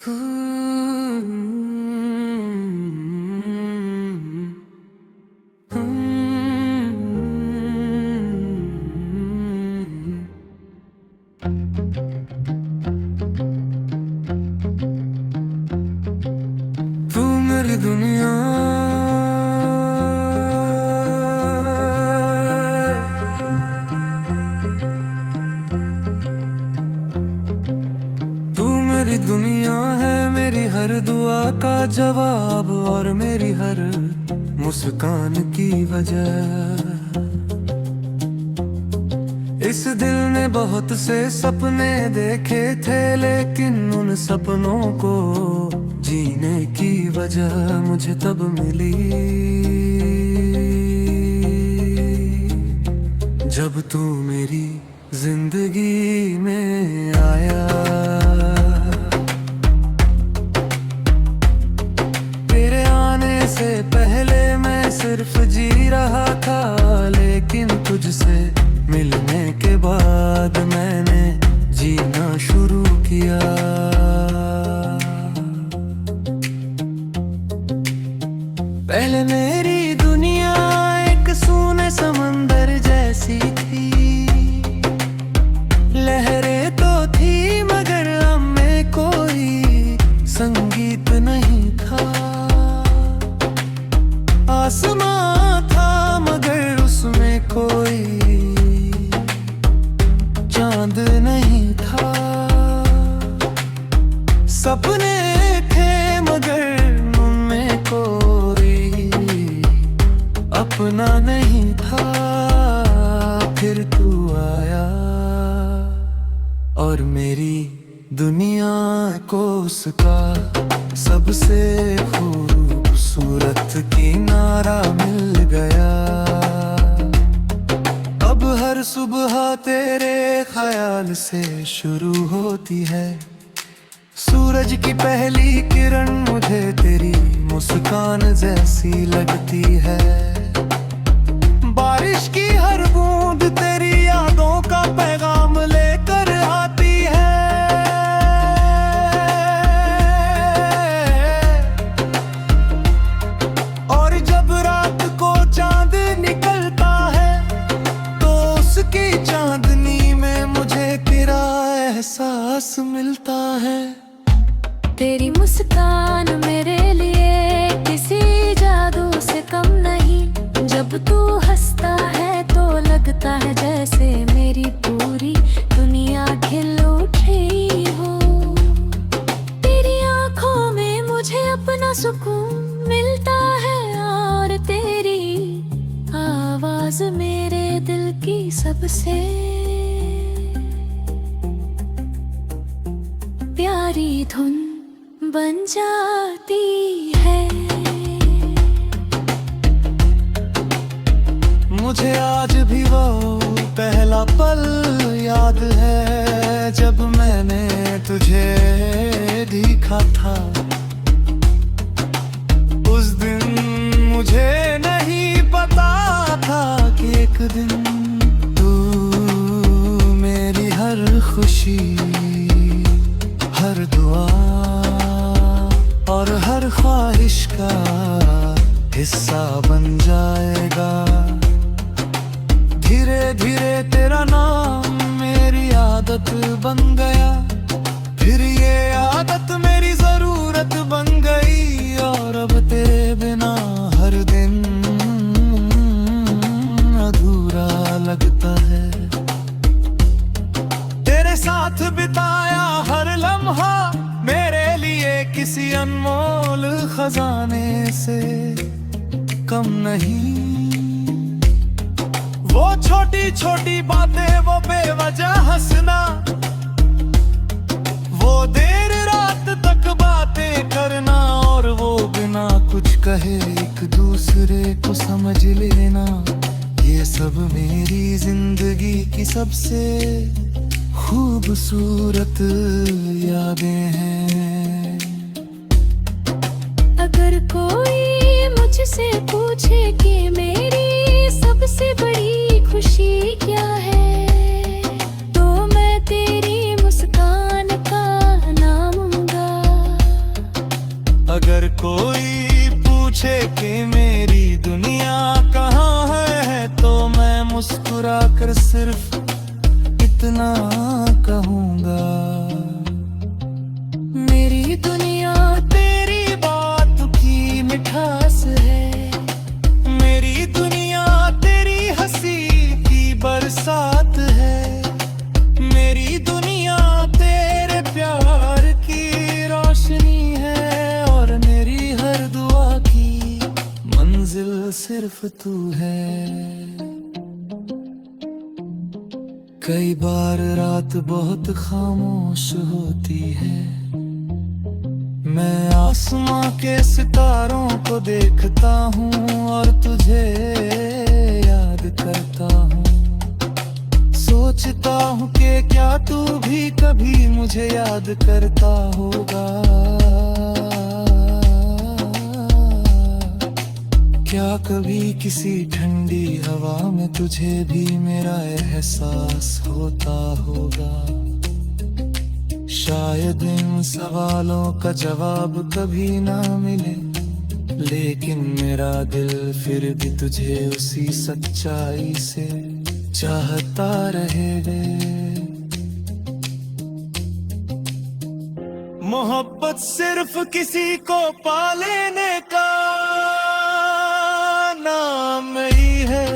तू मेरी दुनिया, तू मेरी दुनिया है, मेरी हर दुआ का जवाब और मेरी हर मुस्कान की वजह। इस दिल ने बहुत से सपने देखे थे, लेकिन उन सपनों को जीने की वजह मुझे तब मिली जब तू मेरी जिंदगी में आया। तेरे आने से पहले मैं सिर्फ जी रहा था, लेकिन तुझसे मिलने के बाद मैंने जीना शुरू किया। पहले मेरी दुनिया एक सूने समंदर जैसी थी, लहरें तो थी मगर अब में कोई संगीत नहीं था। आसमां था मगर उसमें कोई चांद नहीं था। सपने थे मगर उनमें कोई अपना नहीं था। फिर तू आया और मेरी दुनिया को उसका सबसे खूबसूरत किनारा मिल गया। अब हर सुबह तेरे ख्याल से शुरू होती है। सूरज की पहली किरण मुझे तेरी मुस्कान जैसी लगती है। बारिश की हर बूंद तेरी यादों का पैगाम लेकर आती है। और जब रात को चांद निकलता है तो उसकी चांदनी में मुझे तेरा एहसास मिलता है। तेरी मुस्कान मेरे लिए किसी जादू से कम नहीं। जब तू हंसता है तो लगता है जैसे मेरी पूरी दुनिया खिल उठी हो। तेरी आंखों में मुझे अपना सुकून मिलता है और तेरी आवाज मेरे दिल की सबसे प्यारी धुन बन जाती है। मुझे आज भी वो पहला पल याद है जब मैंने तुझे देखा था। उस दिन मुझे नहीं पता था कि एक दिन तू मेरी हर खुशी, हर दुआ और हर ख्वाहिश का हिस्सा बन जाएगा। धीरे धीरे तेरा नाम मेरी आदत बन गया। फिर ये आदत मेरी जरूरत बन गई और अब तेरे बिना हर दिन अधूरा लगता है। तेरे साथ बिताया हर लम्हा मेरे लिए किसी अनमोल खजाने से कम नहीं। वो छोटी छोटी बातें, वो बेवजह हंसना, वो देर रात तक बातें करना और वो बिना कुछ कहे एक दूसरे को समझ लेना, ये सब मेरी जिंदगी की सबसे खूबसूरत यादें हैं। अगर कोई मुझसे पूछे कि मेरी सबसे बड़ी खुशी क्या है, तो मैं तेरी मुस्कान का नाम लूंगा। अगर कोई पूछे कि मेरी दुनिया कहाँ है, तो मैं मुस्कुरा कर सिर्फ इतना कहूँगा, मेरी दुनिया तेरी बात की मिठास है। मेरी दुनिया तेरी हंसी की बरसात है। मेरी दुनिया तेरे प्यार की रोशनी है, और मेरी हर दुआ की मंजिल सिर्फ तू है। कई बार रात बहुत खामोश होती है, मैं आसमां के सितारों को देखता हूँ और तुझे याद करता हूँ। सोचता हूँ कि क्या तू भी कभी मुझे याद करता होगा। क्या कभी किसी ठंडी हवा में तुझे भी मेरा एहसास होता होगा। शायद इन सवालों का जवाब कभी ना मिले, लेकिन मेरा दिल फिर भी तुझे उसी सच्चाई से चाहता रहेगा। मोहब्बत सिर्फ किसी को पा लेने का नाम ही है।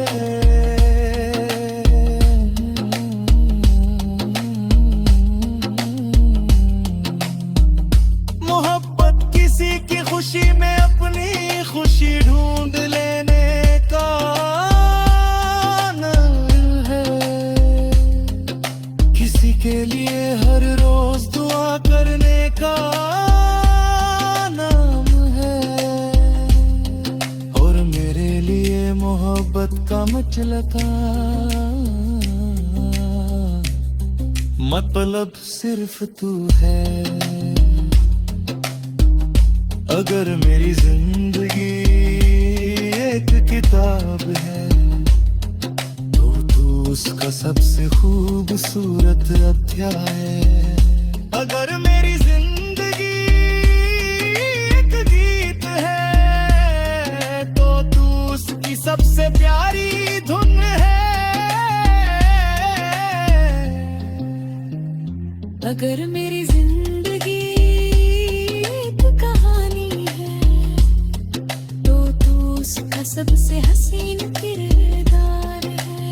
मोहब्बत किसी की खुशी में अपनी खुशी ढूंढ लेने का नाम है। किसी के लिए हर रोज दुआ करने का नाम है, और मेरे लिए मोहब्बत का मतलब सिर्फ तू है। अगर मेरी जिंदगी एक किताब है, तो तू उसका सबसे खूबसूरत अध्याय है। अगर मेरी जिंदगी एक गीत है, तो तू उसकी सबसे प्यारी धुन है। अगर मेरी जिंदगी एक कहानी है, तो तू उसका सबसे हसीन किरदार है।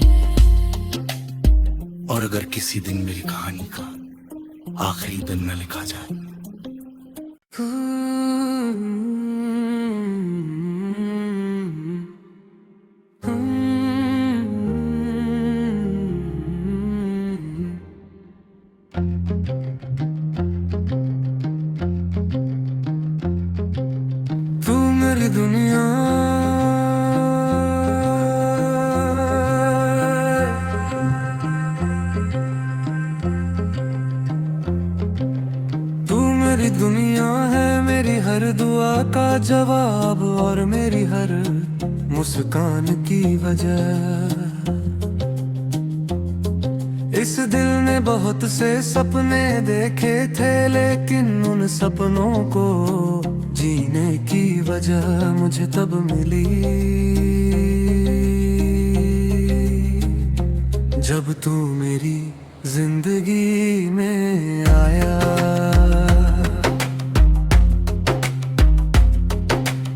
और अगर किसी दिन मेरी कहानी का आखिरी दिन न लिखा जाए, तू मेरी दुनिया मेरी दुनिया है, मेरी हर दुआ का जवाब, और मेरी हर मुस्कान की वजह। इस दिल ने बहुत से सपने देखे थे, लेकिन उन सपनों को जीने की वजह मुझे तब मिली, जब तू मेरी जिंदगी में आया।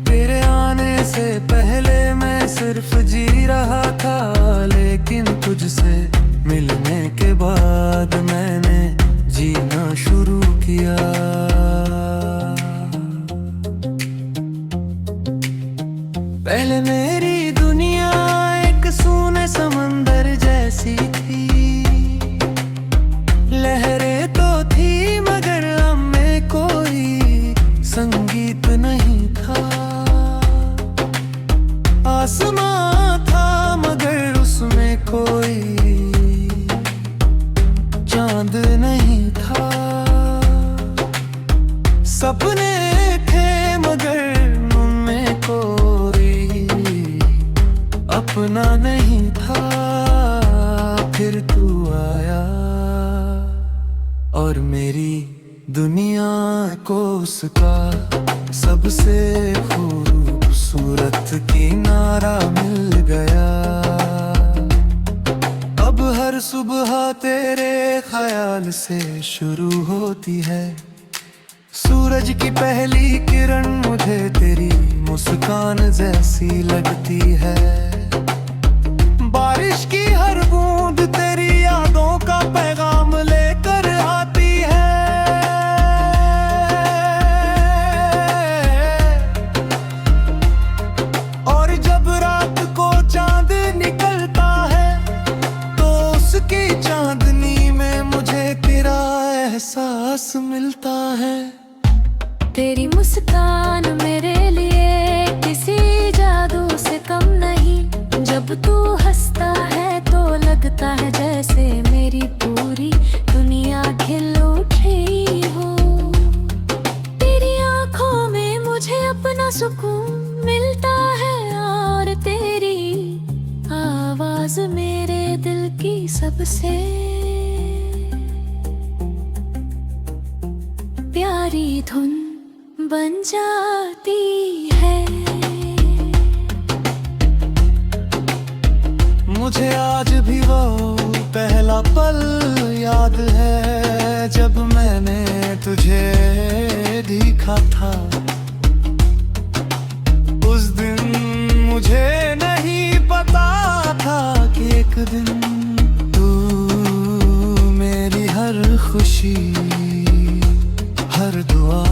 तेरे आने से पहले मैं सिर्फ जी रहा था, लेकिन तुझसे मिलने के बाद मैंने जीना शुरू किया। पहले मेरी दुनिया एक सूने समंदर जैसी थी, लहरें तो थी मगर अब में कोई संगीत नहीं था। आसमां था मगर उसमें कोई चांद नहीं था। सपने थे मगर उनमें कोई अपना नहीं था। फिर तू आया और मेरी दुनिया को उसका सबसे खूबसूरत किनारा मिल गया। अब हर सुबह तेरे ख्याल से शुरू होती है। सूरज की पहली किरण मुझे तेरी मुस्कान जैसी लगती है। बारिश की हर बूंद तेरी यादों का पैगाम लेकर आती है। और जब रात को चांद निकलता है तो उसकी चांदनी में मुझे तेरा एहसास मिलता है। तेरी मुस्कान मेरे लिए किसी जादू से कम नहीं। जब तू हंसता है तो लगता है जैसे मेरी पूरी दुनिया खिल उठी हो। तेरी आंखों में मुझे अपना सुकून मिलता है और तेरी आवाज मेरे दिल की सबसे प्यारी धुन बन जाती है। मुझे आज भी वो पहला पल याद है जब मैंने तुझे देखा था। उस दिन मुझे नहीं पता था कि एक दिन तू मेरी हर खुशी, हर दुआ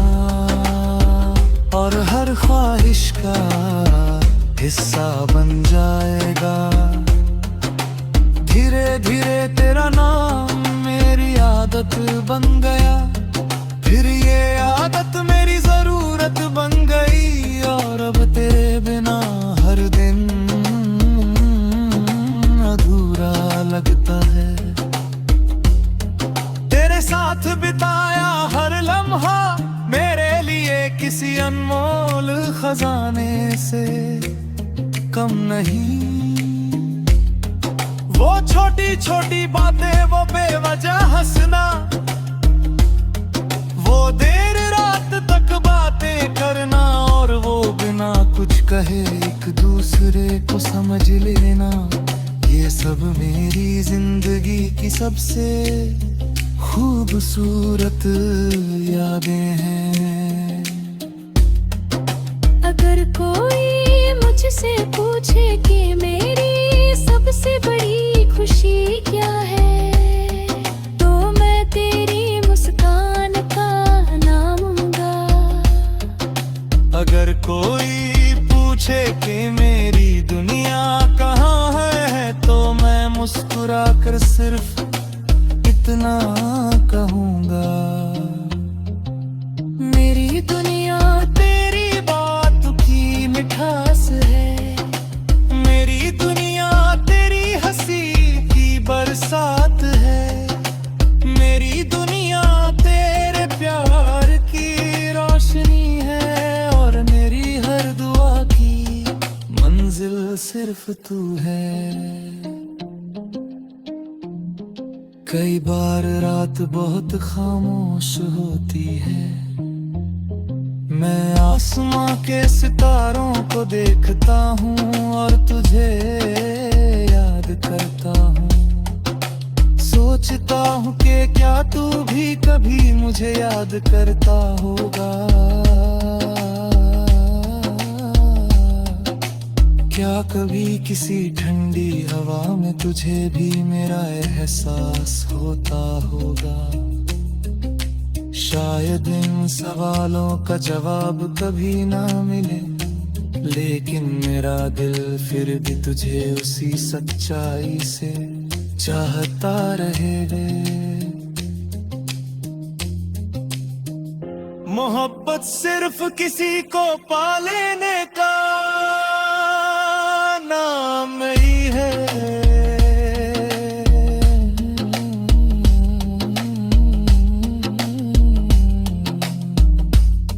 और हर ख्वाहिश का हिस्सा बन जाएगा। धीरे धीरे तेरा नाम मेरी आदत बन गया। फिर ये आदत मेरी जरूरत बन गई और अब तेरे बिना हर दिन अधूरा लगता है। तेरे साथ बिताया हर लम्हा मेरे लिए किसी अनमोल खजाने से कम नहीं। वो छोटी छोटी बातें, वो बेवजह हंसना, वो देर रात तक बातें करना और वो बिना कुछ कहे एक दूसरे को समझ लेना, ये सब मेरी जिंदगी की सबसे खूबसूरत यादें हैं। अगर कोई मुझसे पूछे कि मेरी सबसे बड़ी खुशी क्या है तो मैं तेरी मुस्कान का नाम लूंगा। अगर कोई पूछे कि मेरी दुनिया कहाँ है तो मैं मुस्कुरा कर सिर्फ इतना कहूँगा। मेरी दुनिया तेरी बात की मिठास है। मेरी दुनिया तेरी हंसी की बरसात है। मेरी दुनिया तेरे प्यार की रोशनी है और मेरी हर दुआ की मंजिल सिर्फ तू है। कई बार रात बहुत खामोश होती है। मैं आसमां के सितारों को देखता हूँ और तुझे याद करता हूँ। सोचता हूँ कि क्या तू भी कभी मुझे याद करता होगा। क्या कभी किसी ठंडी हवा में तुझे भी मेरा एहसास होता होगा। शायद इन सवालों का जवाब कभी ना मिले, लेकिन मेरा दिल फिर भी तुझे उसी सच्चाई से चाहता रहेगा। मोहब्बत सिर्फ किसी को पा लेने का नाम ही है।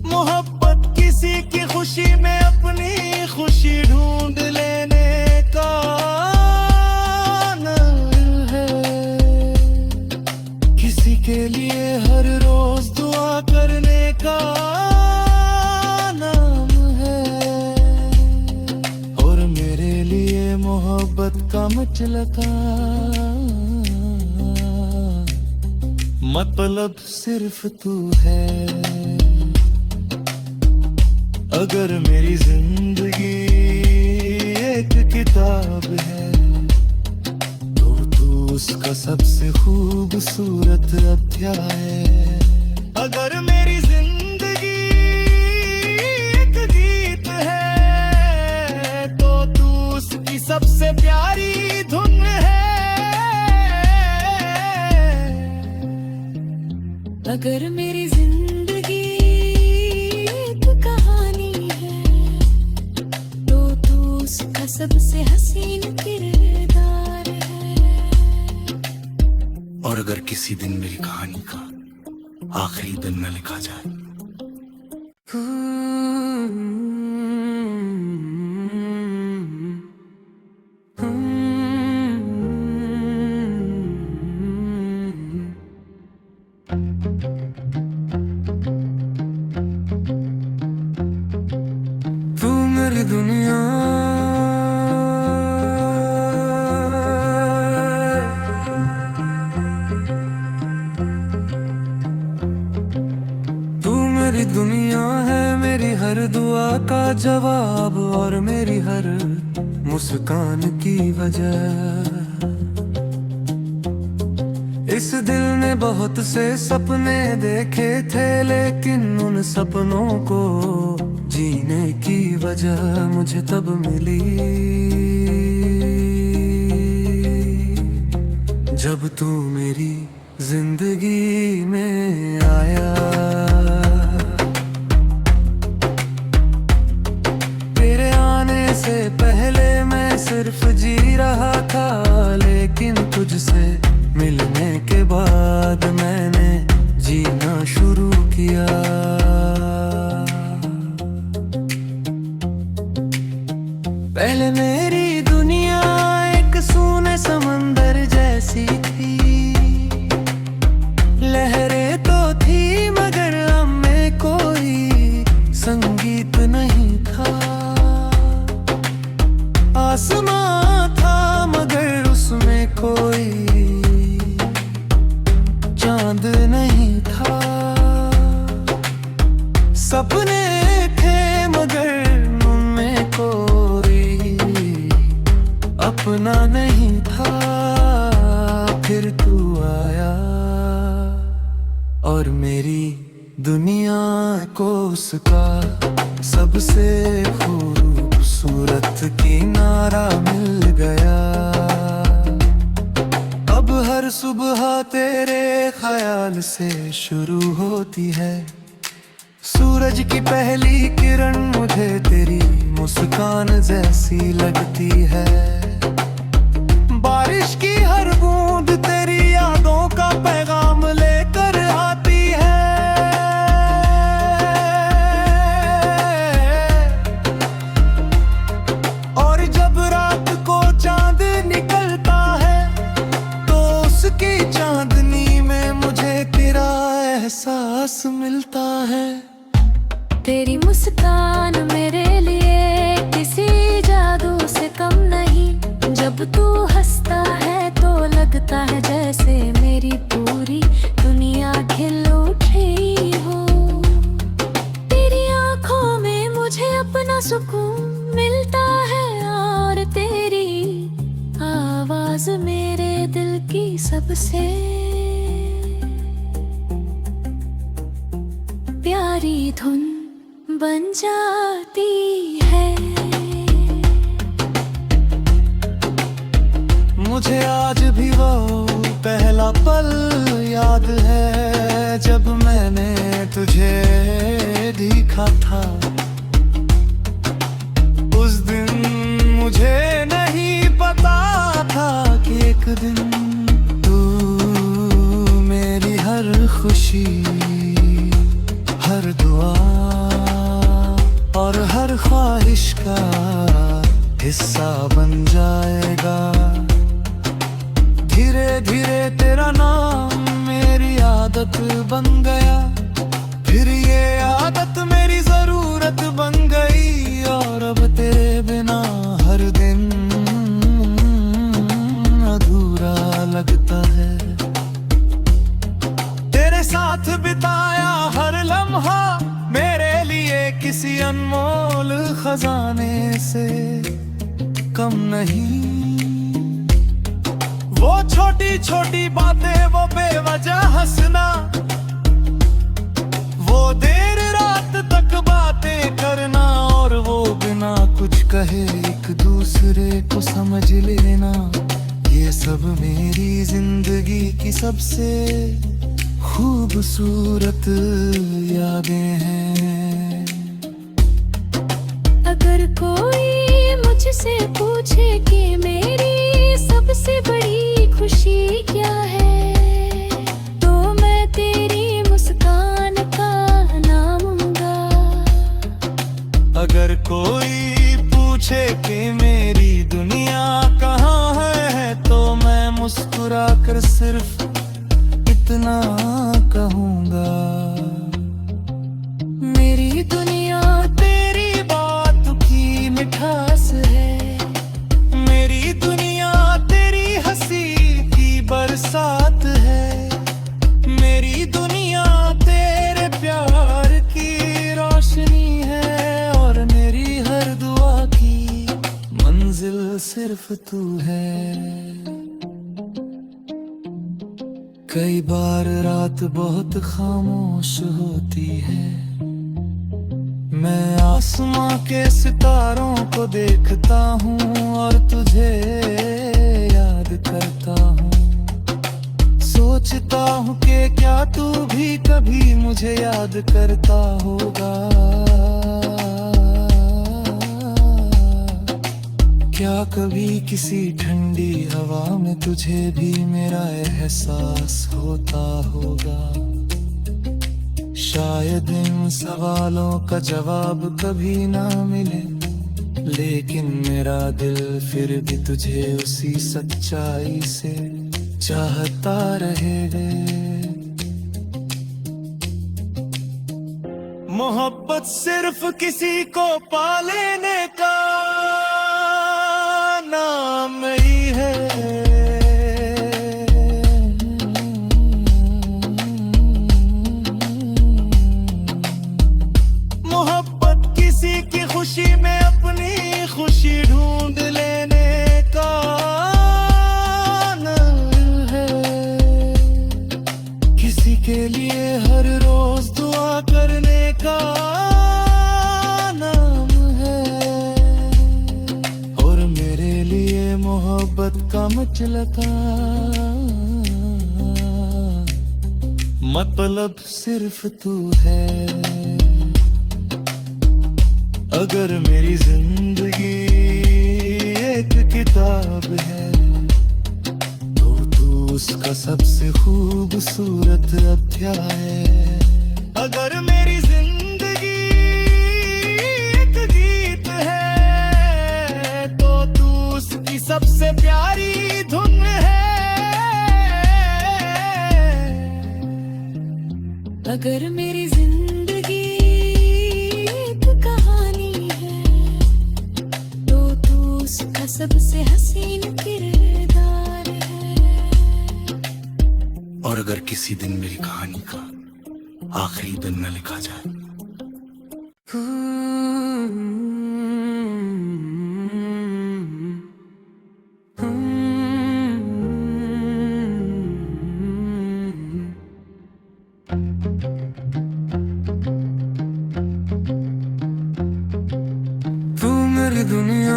मोहब्बत किसी की खुशी में अपनी खुशी ढूंढ लेने का नाम है। किसी के लिए हर रोज दुआ करने का मचलता, मतलब सिर्फ तू है। अगर मेरी जिंदगी एक किताब है तो तू उसका सबसे खूबसूरत अध्याय है। अगर मेरी जिंदगी एक गीत है तो तू उसकी सबसे प्यारी धुन है। अगर मेरी जिंदगी एक कहानी है तो तू उसका सबसे हसीन किरदार है। और अगर किसी दिन मेरी कहानी का आखिरी दिन न लिखा जाए तू मेरी दुनिया, तू मेरी दुनिया है, मेरी हर दुआ का जवाब और मेरी हर मुस्कान की वजह। इस दिल ने बहुत से सपने देखे थे लेकिन उन सपनों को जीने की वजह मुझे तब मिली जब तू मेरी जिंदगी में आया। तेरे आने से पहले मैं सिर्फ जी रहा था लेकिन तुझसे मिलने के बाद मैंने जीना शुरू किया। पहले मेरी दुनिया एक सूने समंदर जैसी थी, लहरें तो थी मगर अब में कोई संगीत नहीं था। आसमां था मगर उसमें कोई चांद नहीं था। सपने थे मगर उनमें कोई अपना नहीं था। फिर तू आया और मेरी दुनिया को उसका सबसे खूबसूरत किनारा मिल गया। अब हर सुबह तेरे ख्याल से शुरू होती है। सूरज की पहली किरण मुझे तेरी मुस्कान जैसी लगती है। बारिश की हर बूंद तेरी यादों का पैगाम लेकर आती है। और जब रात को चांद निकलता है तो उसकी चांदनी में मुझे तेरा एहसास मिलता है। तेरी मुस्कान मेरे लिए किसी जादू से कम नहीं। जब तू हंसता है तो लगता है जैसे मेरी पूरी दुनिया खिल उठी हो। तेरी आंखों में मुझे अपना सुकून मिलता है और तेरी आवाज मेरे दिल की सबसे प्यारी धुन बन जाती है। मुझे आज भी वो पहला पल याद है जब मैंने तुझे देखा था। उस दिन मुझे नहीं पता था कि एक दिन तू मेरी हर खुशी, हर दुआ और हर ख्वाहिश का हिस्सा बन जाएगा। धीरे धीरे तेरा नाम मेरी आदत बन गया। फिर ये आदत मेरी जरूरत बन गई और अब तेरे बिना हर दिन किसी अनमोल खजाने से कम नहीं। वो छोटी छोटी बातें, वो बेवजह हंसना, वो देर रात तक बातें करना, और वो बिना कुछ कहे एक दूसरे को समझ लेना, ये सब मेरी जिंदगी की सबसे खूबसूरत यादें हैं। अगर कोई मुझसे पूछे कि मेरी सबसे बड़ी खुशी क्या है, तो मैं तेरी मुस्कान का नाम लूंगा। अगर कोई पूछे कि मेरी दुनिया कहाँ है, तो मैं मुस्कुरा कर सिर्फ इतना कहूँगा, मेरी दुनिया तेरी बात की मिठास है। मेरी दुनिया तेरी हंसी की बरसात है। मेरी दुनिया तेरे प्यार की रोशनी है, और मेरी हर दुआ की मंजिल सिर्फ तू है। कई बार रात बहुत खामोश होती है, मैं आसमां के सितारों को देखता हूँ और तुझे याद करता हूँ। सोचता हूँ कि क्या तू भी कभी मुझे याद करता होगा। क्या कभी किसी ठंडी हवा में तुझे भी मेरा एहसास होता होगा। शायद इन सवालों का जवाब कभी ना मिले, लेकिन मेरा दिल फिर भी तुझे उसी सच्चाई से चाहता रहेगा। मोहब्बत सिर्फ किसी को पा लेने का नाम ही है। मोहब्बत किसी की खुशी में अपनी खुशी ढूंढ लेने का नाम है। किसी के लिए हर रोज दुआ करने का नाम है, और मेरे लिए मोहब्बत का मतलब सिर्फ तू है। अगर मेरी जिंदगी एक किताब है, तो तू उसका सबसे खूबसूरत अध्याय है। अगर मेरी जिंदगी एक गीत है, तो तू उसकी सबसे प्यारी धुन है। अगर मेरी जिंदगी एक कहानी है, तो तू उसका सबसे हसीन किरदार है। और अगर किसी दिन मेरी कहानी का आखिरी दिन न लिखा जाए, तू मेरी दुनिया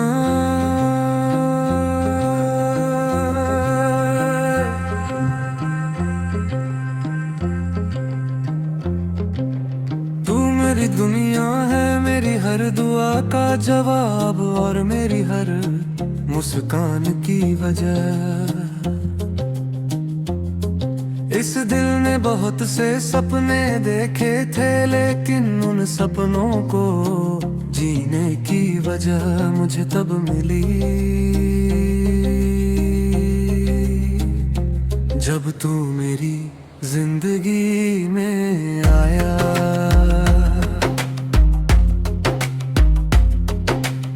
मेरी दुनिया है, मेरी हर दुआ का जवाब और मेरी हर मुस्कान की वजह। इस दिल ने बहुत से सपने देखे थे, लेकिन उन सपनों को जीने की वजह मुझे तब मिली जब तू मेरी जिंदगी में आया।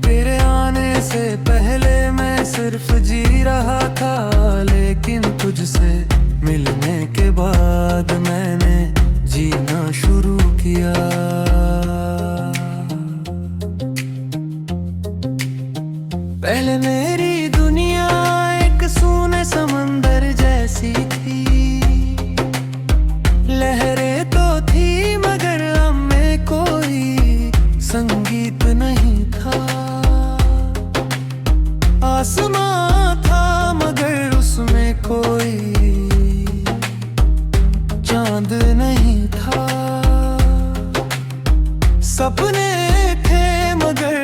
तेरे आने से पहले मैं सिर्फ जी रहा था, लेकिन तुझसे मिलने के बाद मैंने जीना शुरू किया। संगीत नहीं था। आसमां था मगर उसमें कोई चांद नहीं था। सपने थे मगर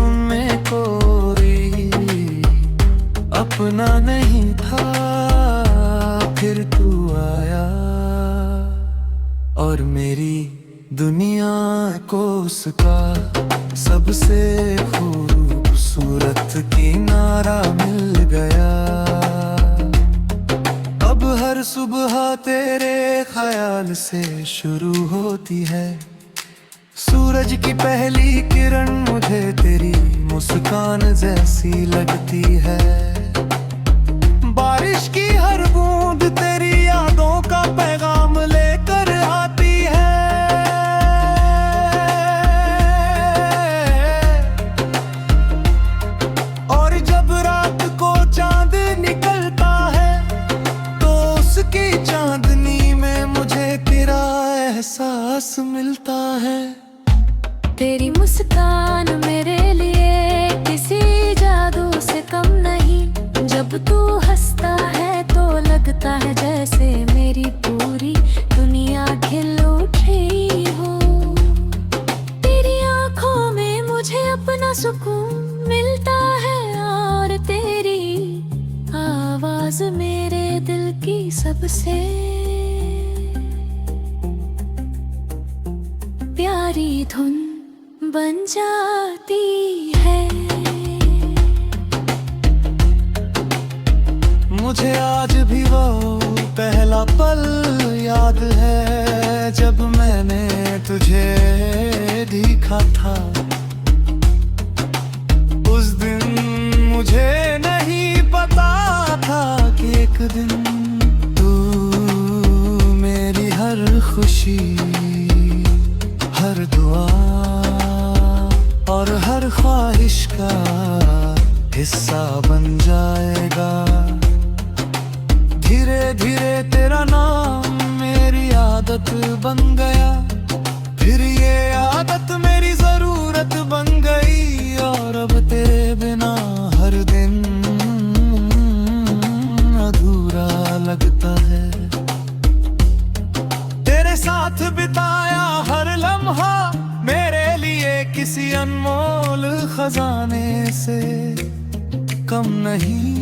उनमें कोई अपना नहीं था। फिर तू आया और मेरी दुनिया को उसका सबसे खूबसूरत किनारा मिल गया। अब हर सुबह तेरे ख्याल से शुरू होती है। सूरज की पहली किरण मुझे तेरी मुस्कान जैसी लगती है। बारिश की हर बूंद तेरी यादों का पैगाम लेकर आती है। और जब रात को चांद निकलता है तो उसकी चांदनी में मुझे तेरा एहसास मिलता है। तेरी मुस्कान मेरे लिए किसी जादू से कम नहीं। जब तू हंसता है तो लगता है जैसे मेरी पूरी दुनिया खिल उठी हो। तेरी आंखों में मुझे अपना सुकून मिलता है और तेरी आवाज मेरे दिल की सबसे प्यारी धुन बन जाती है। मुझे आज भी वो पहला पल याद है जब मैंने तुझे देखा था। उस दिन मुझे नहीं पता था कि एक दिन तू मेरी हर खुशी, हर दुआ और हर ख्वाहिश का हिस्सा बन जाएगा। धीरे धीरे तेरा नाम मेरी आदत बन गया। फिर ये आदत मेरी जरूरत बन गई और अब तेरे बिना हर दिन अधूरा लगता है। तेरे साथ बिताया हर लम्हा मेरे लिए किसी अनमोल खजाने से कम नहीं।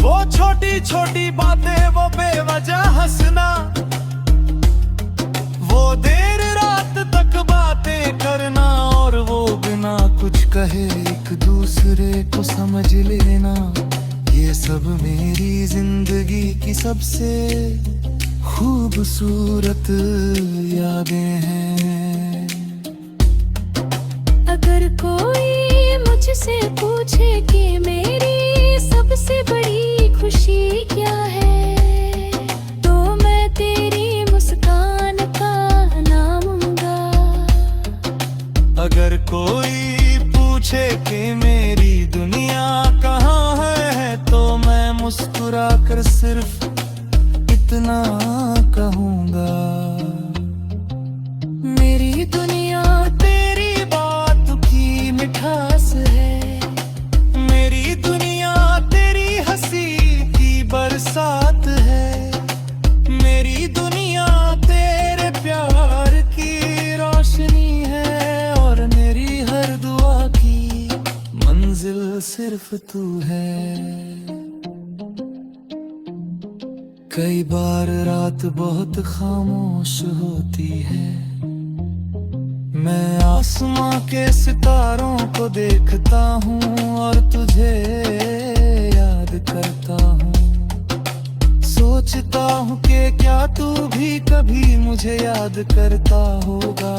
वो छोटी छोटी बातें, वो बेवजह हंसना, वो देर रात तक बातें करना और वो बिना कुछ कहे एक दूसरे को समझ लेना, ये सब मेरी जिंदगी की सबसे खूबसूरत यादें हैं। अगर कोई मुझसे पूछे कि मेरी सबसे बड़ी खुशी क्या है, तो मैं तेरी मुस्कान का नाम लूंगा। अगर कोई पूछे कि मेरी दुनिया कहाँ है, तो मैं मुस्कुरा कर सिर्फ इतना कहूँगा, मेरी दुनिया तेरी बात की मिठास है। मेरी दुनिया तेरी हंसी की बरसात है। मेरी दुनिया तेरे प्यार की रोशनी है और मेरी हर दुआ की मंजिल सिर्फ तू है। कई बार रात बहुत खामोश होती है, मैं आसमां के सितारों को देखता हूँ और तुझे याद करता हूँ। सोचता हूँ कि क्या तू भी कभी मुझे याद करता होगा।